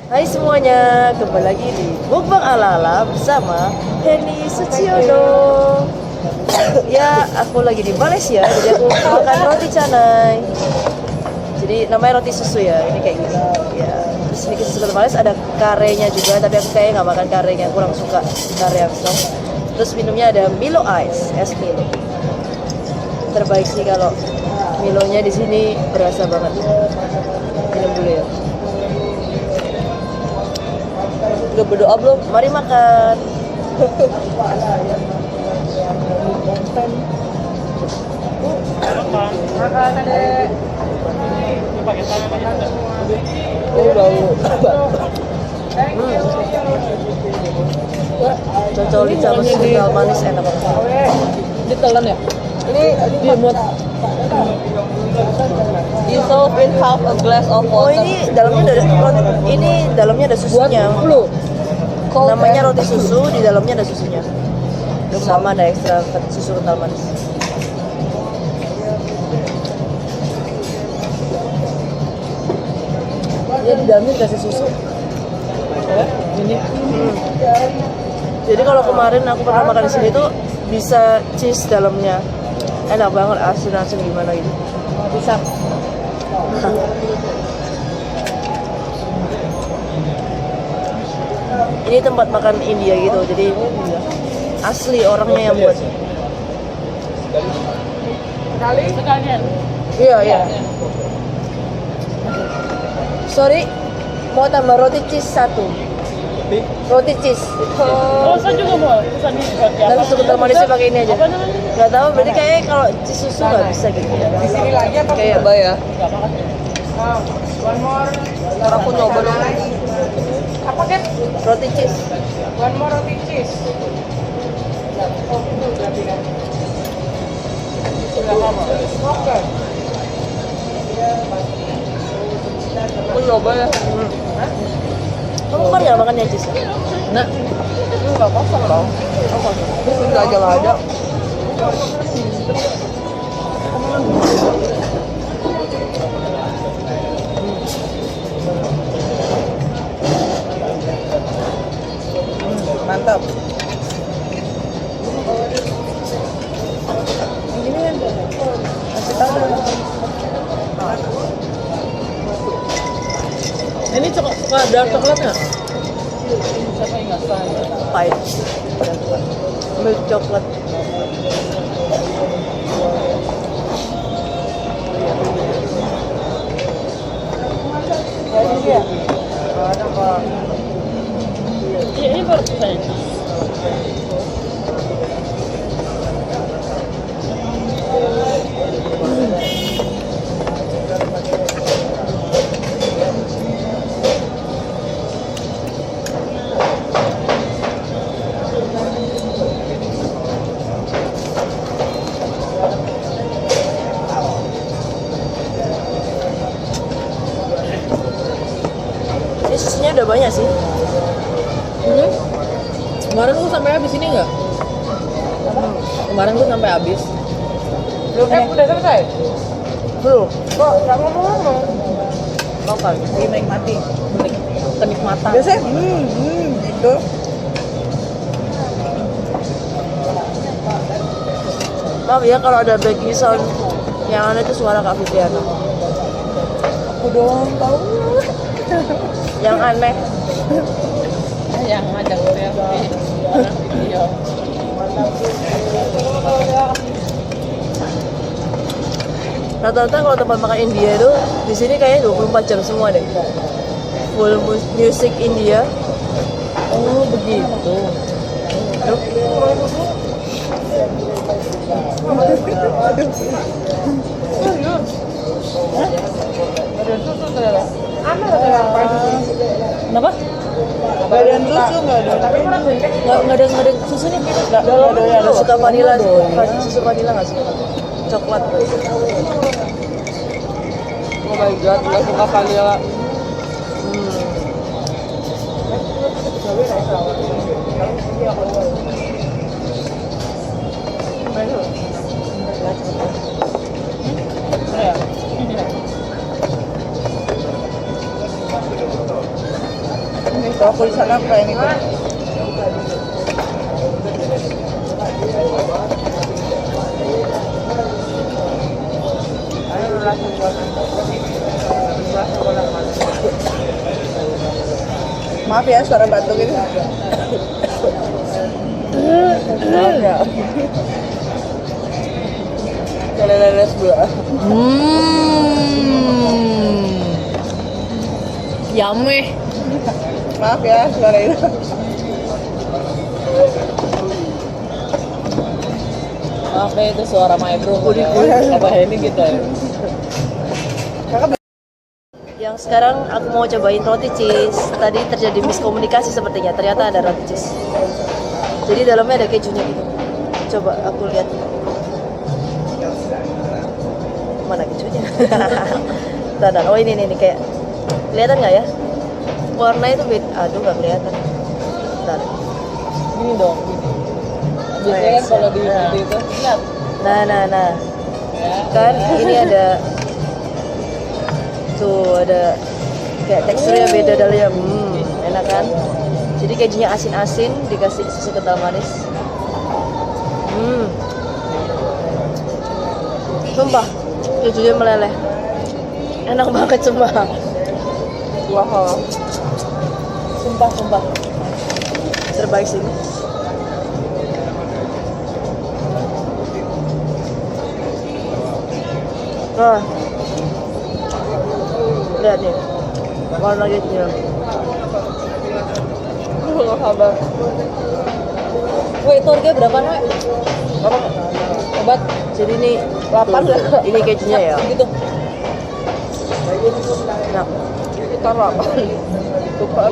Hai semuanya, kembali lagi di Mukbang Ala-ala bersama Henny Suciono. Ya, aku lagi di Malaysia, jadi aku makan roti canai. Jadi namanya roti susu ya, ini kayak gini. Ya, di sini susu Malaysia ada karenya juga, tapi aku kayaknya nggak makan karenya, kurang suka kare yang soft. Terus minumnya ada Milo Ice, es Milo. Terbaik sih kalau Milonya di sini berasa banget. Minum dulu ya. Udah berdoa belum? Mari makan. Makan adek. Cocolin sama kental manis enak banget. Ditelan ya? Ini Diemut. dissolve in half a glass of water. Oh ini dalamnya ada susunya. Lu. Namanya roti susu, di dalamnya ada susunya. Sama ada ekstra susu kental manis. Dia di dalamnya dikasih susu. Ini. Jadi kalau kemarin aku pernah makan di sini tuh bisa cheese dalamnya. Enak banget, asin-asin gimana gitu. Bisa. Ini tempat makan India gitu, jadi asli orangnya yang buat. Sekalian. Iya, iya. Sorry, mau tambah roti cheese satu. Roti cheese. Oh, saya juga mau. Pesan ini seperti apa? Tapi susu kental manisnya pakai ini aja. Apa namanya? Gak tahu, berarti kayaknya kalau cheese susu nggak bisa gitu ya. Di sini lagi apa? Kayak apa ya? One more. Aku nyoba dong. Apa kan? Roti cheese. One more roti cheese. Oh, itu berarti kan. Sudah lama. Oke. Aku nyoba ya. Kamu kan nggak makan yang cheese? Nah, Nggak kosong dong. Oh kosong. Nggak aja nggak ada. mantap. Ini suka dark coklat nggak? Pahit. Milk coklat. Iya. Ini baru saya. Ini susunya udah banyak sih. Kemarin tuh sampai habis ini nggak? Kemarin tuh sampai habis. Belum kan udah selesai? Belum. Kok nggak ngomong-ngomong? Makan. Lagi menikmati kenikmatan. Biasanya gitu. Maaf ya kalau ada background sound yang ada itu suara Kak Viviana. Aku doang tahu. Yang aneh. Yang ngajak saya. Iya. Rata-rata kalau tempat makan India itu di sini kayaknya 24 jam semua deh. Full music India. Oh begitu. Ada susu ternyata. Aneh ada apa susu? Kenapa? Badan susu nggak ada. Tapi Nggak ada susunya. Nggak ada ya. Nggak suka vanilla. Susu vanilla nggak suka. Coklat. Oh my god, nggak suka vanilla. Kalau aku di sana kayak ini kan. Maaf ya suara batuk ini. Maaf ya. Lele sebelah. Yummy. Maaf ya suara ini. Maaf ya, itu suara my bro. Apa ini gitu ya? Yang sekarang aku mau cobain roti cheese. Tadi terjadi miskomunikasi sepertinya. Ternyata ada roti cheese. Jadi dalamnya ada kejunya gitu. Coba aku lihat. Mana kejunya? Tadar. Oh ini kayak kelihatan nggak ya? Warna itu beda. Aduh nggak kelihatan. Bentar. Gini dong. Biasanya kan kalau di video itu lihat. Nah. Ya. Kan ini ada tuh ada kayak teksturnya beda dalamnya. Enak kan? Jadi kejunya asin-asin dikasih susu kental manis. Sumpah kejunya meleleh. Enak banget sumpah. Wow. Sumpah. Terbaik sih. Nah, lihat nih warna kejunya. Nggak sabar. Woi, itu harganya berapa, Nak? Apa? Obat. Jadi ini 8 lah. Ini kejunya ya. Gitu. Nah, kita 8. Lupa.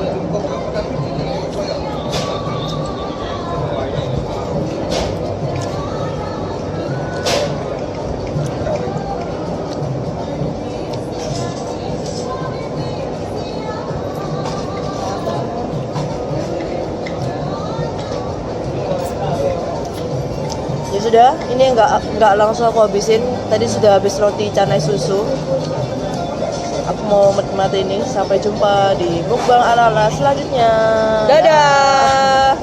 Ya sudah, ini nggak langsung aku habisin. Tadi sudah habis roti canai susu. Aku mau menikmati ini. Sampai jumpa di mukbang ala-ala selanjutnya. Dadah.